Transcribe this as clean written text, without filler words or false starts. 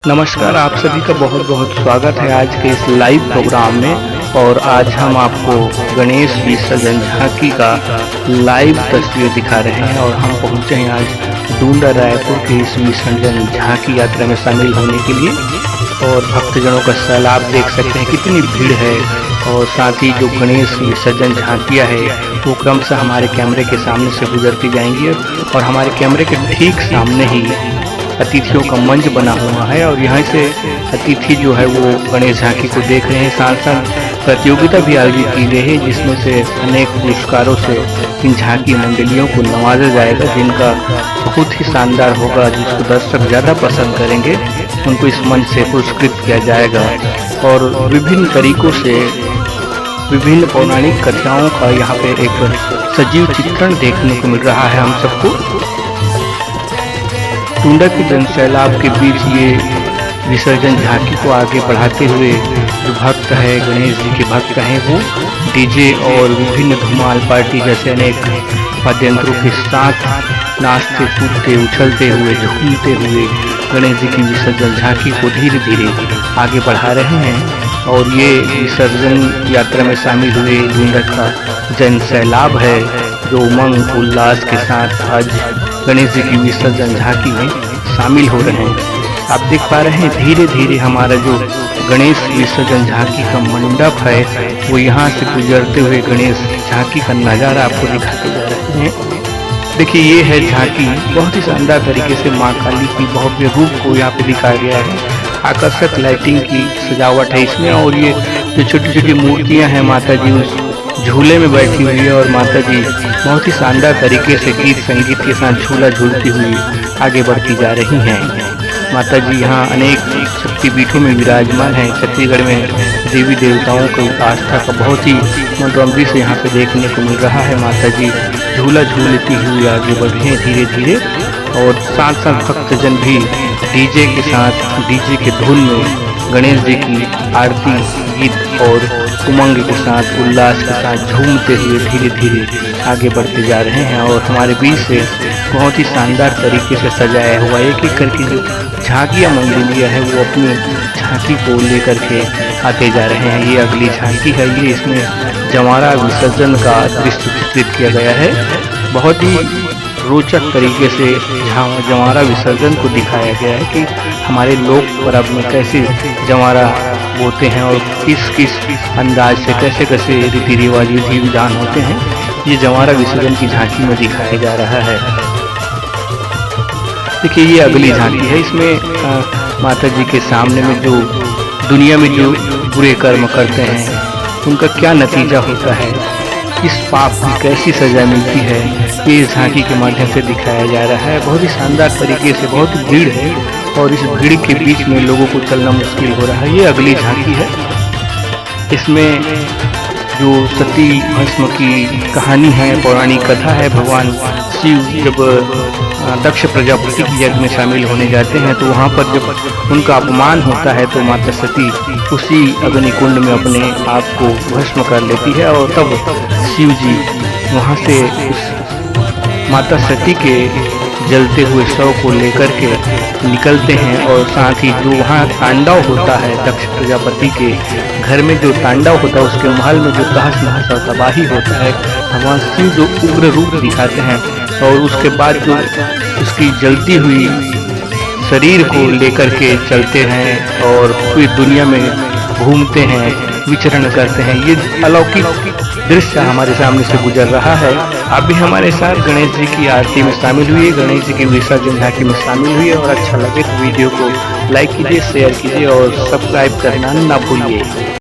नमस्कार, आप सभी का बहुत बहुत स्वागत है आज के इस लाइव प्रोग्राम में। और आज हम आपको गणेश विसर्जन झांकी का लाइव तस्वीर दिखा रहे हैं। और हम पहुंचे हैं आज डूंडा रायपुर की इस विसर्जन झांकी यात्रा में शामिल होने के लिए। और भक्तजनों का सैलाब देख सकते हैं, कितनी भीड़ है। और साथ ही जो गणेश विसर्जन झांकियाँ है वो क्रमशः हमारे कैमरे के सामने से गुजरती जाएंगी। और हमारे कैमरे के ठीक सामने ही अतिथियों का मंच बना हुआ है और यहाँ से अतिथि जो है वो गणेश झांकी को देख रहे हैं। साथ साथ प्रतियोगिता भी आयोजित की गई है जिसमें से अनेक पुरस्कारों से इन झांकी मंडलियों को नवाजा जाएगा, जिनका बहुत ही शानदार होगा। जिसको दर्शक ज़्यादा पसंद करेंगे उनको इस मंच से पुरस्कृत किया जाएगा। और विभिन्न तरीकों से विभिन्न पौराणिक कथाओं का यहाँ पे एक सजीव चित्रण देखने को मिल रहा है हम सबको। डूंडा के जनसैलाब के बीच ये विसर्जन झांकी को आगे बढ़ाते हुए जो भक्त है, गणेश जी के भक्त हैं, वो डीजे और विभिन्न धमाल पार्टी जैसे अनेक वाद्यंत्रों के साथ नाचते कूदते उछलते हुए झूमते हुए गणेश जी की विसर्जन झांकी को धीरे धीरे आगे बढ़ा रहे हैं। और ये विसर्जन यात्रा में शामिल हुए डूंडा का जनसैलाब है जो उमंग उल्लास के साथ आज गणेश जी की विसर्जन झांकी में शामिल हो रहे हैं। आप देख पा रहे हैं धीरे धीरे हमारा जो गणेश विसर्जन झांकी का मंडप है वो यहाँ से गुजरते हुए गणेश झांकी का नज़ारा आपको दिखाते जा रहे हैं। देखिए ये है झांकी, बहुत ही शानदार तरीके से माँ काली की भव्य रूप को यहाँ पे दिखाया गया है। आकर्षक लाइटिंग की सजावट है इसमें। और ये जो छोटी छोटी मूर्तियाँ हैं, माता जी उस झूले में बैठी हुई है और माता जी बहुत ही शानदार तरीके से गीत संगीत के साथ झूला झूलती हुई आगे बढ़ती जा रही हैं। माता जी यहाँ अनेक शक्तिपीठों में विराजमान हैं। छत्तीसगढ़ में देवी देवताओं की आस्था का बहुत ही मनोरंजन से यहाँ पे देखने को मिल रहा है। माता जी झूला झूलती हुई आगे बढ़ रही हैं धीरे धीरे। और साथ साथ भक्तजन भी डीजे के साथ, डीजे के धुन में गणेश जी की आरती गीत और उमंग के साथ, उल्लास के साथ झूमते हुए धीरे धीरे आगे बढ़ते जा रहे हैं। और हमारे बीच से बहुत ही शानदार तरीके से सजाया हुआ एक एक करके जो झांकियाँ मंडलियाँ है वो अपनी झांकी को लेकर के आते जा रहे हैं। ये अगली झांकी है, ये इसमें जवारा विसर्जन का दृश्य चित्रित किया गया है। बहुत ही रोचक तरीके से जवारा विसर्जन को दिखाया गया है कि हमारे लोक पर्व में कैसे जवारा बोते हैं और किस किस अंदाज से कैसे कैसे रीति रिवाज विधि विधान होते हैं, ये जवारा विसर्जन की झांकी में दिखाया जा रहा है। देखिए ये अगली झांकी है, इसमें माता जी के सामने में जो दुनिया में जो बुरे कर्म करते हैं उनका क्या नतीजा होता है, इस पाप की कैसी सजा मिलती है, ये इस झांकी के माध्यम से दिखाया जा रहा है। बहुत ही शानदार तरीके से, बहुत भीड़ है और इस भीड़ के बीच में लोगों को चलना मुश्किल हो रहा है। ये अगली झांकी है, इसमें जो सती भस्म की कहानी है, पौराणिक कथा है। भगवान शिव जब दक्ष प्रजापति की यज्ञ में शामिल होने जाते हैं तो वहाँ पर जब उनका अपमान होता है तो माता सती उसी अग्निकुंड में अपने आप को भस्म कर लेती है। और तब शिव जी वहाँ से उस माता सती के जलते हुए शव को लेकर के निकलते हैं। और साथ ही जो वहाँ तांडव होता है, दक्ष प्रजापति के घर में जो तांडव होता है, उसके महल में जो तहस नहस और तबाही होता है, भगवान शिव जो उग्र रूप दिखाते हैं और उसके बाद जो उसकी जलती हुई शरीर को लेकर के चलते हैं और पूरी दुनिया में घूमते हैं, विचरण करते हैं। ये अलौकिक दृश्य हमारे सामने से गुजर रहा है। आप भी हमारे साथ गणेश जी की आरती में शामिल हुई, गणेश जी की विसर्जन झांकी में शामिल हुई। और अच्छा लगे तो वीडियो को लाइक कीजिए, शेयर कीजिए और सब्सक्राइब करना ना भूलिए।